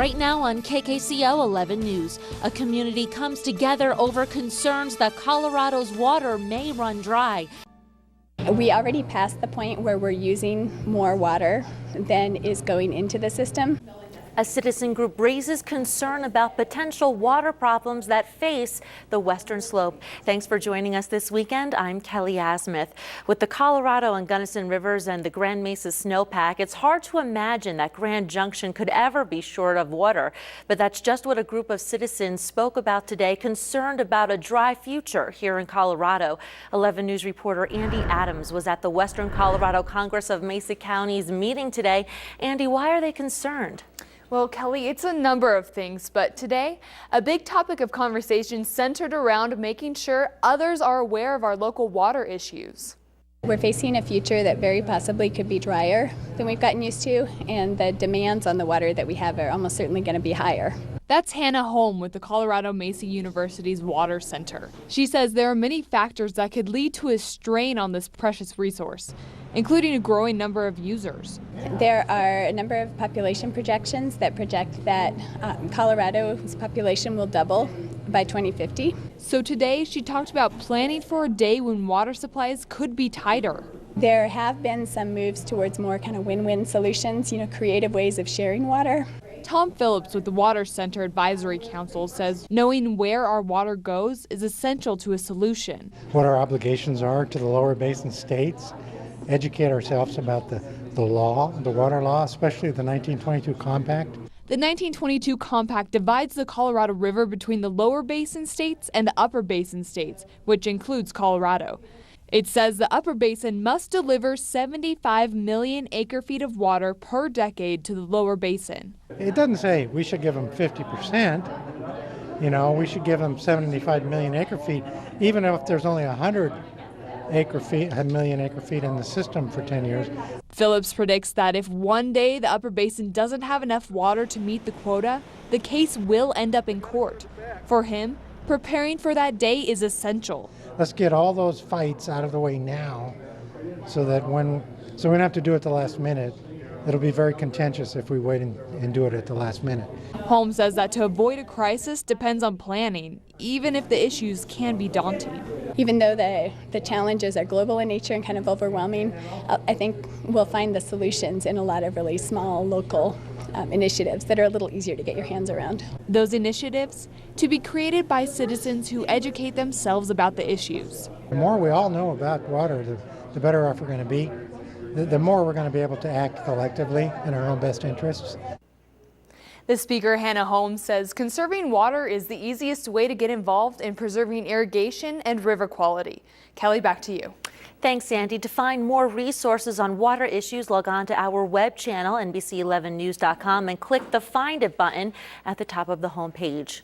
Right now on KKCO 11 News, a community comes together over concerns that Colorado's water may run dry. We already passed the point where we're using more water than is going into the system. A citizen group raises concern about potential water problems that face the western slope. Thanks for joining us this weekend. I'm Kelly Asmuth. With the Colorado and Gunnison Rivers and the Grand Mesa snowpack, it's hard to imagine that Grand Junction could ever be short of water. But that's just what a group of citizens spoke about today, concerned about a dry future here in Colorado. 11 News reporter Andy Adams was at the Western Colorado Congress of Mesa Counties meeting today. Andy, why are they concerned? Well, Kelly, it's a number of things, but today, a big topic of conversation centered around making sure others are aware of our local water issues. We're facing a future that very possibly could be drier than we've gotten used to, and the demands on the water that we have are almost certainly going to be higher. That's Hannah Holm with the Colorado Mesa University's Water Center. She says there are many factors that could lead to a strain on this precious resource, including a growing number of users. There are a number of population projections that project that Colorado's population will double by 2050. So today she talked about planning for a day when water supplies could be tighter. There have been some moves towards more kind of win-win solutions, creative ways of sharing water. Tom Phillips with the Water Center Advisory Council says knowing where our water goes is essential to a solution. What our obligations are to the lower basin states, educate ourselves about the law, the water law, especially the 1922 compact. The 1922 compact divides the Colorado River between the lower basin states and the upper basin states, which includes Colorado. It says the upper basin must deliver 75 million acre-feet of water per decade to the lower basin. It doesn't say we should give them 50%. We should give them 75 million acre-feet, even if there's only 100 million acre-feet in the system for 10 years. Phillips predicts that if one day the upper basin doesn't have enough water to meet the quota, the case will end up in court. For him, preparing for that day is essential. Let's get all those fights out of the way now so we don't have to do it at the last minute. It'll be very contentious if we wait and do it at the last minute. Holmes says that to avoid a crisis depends on planning, even if the issues can be daunting. Even though the challenges are global in nature and kind of overwhelming, I think we'll find the solutions in a lot of really small local initiatives that are a little easier to get your hands around. Those initiatives to be created by citizens who educate themselves about the issues. The more we all know about water, the better off we're going to be. The more we're going to be able to act collectively in our own best interests. The speaker, Hannah Holmes, says conserving water is the easiest way to get involved in preserving irrigation and river quality. Kelly, back to you. Thanks, Andy. To find more resources on water issues, log on to our web channel, NBC11news.com, and click the Find It button at the top of the homepage.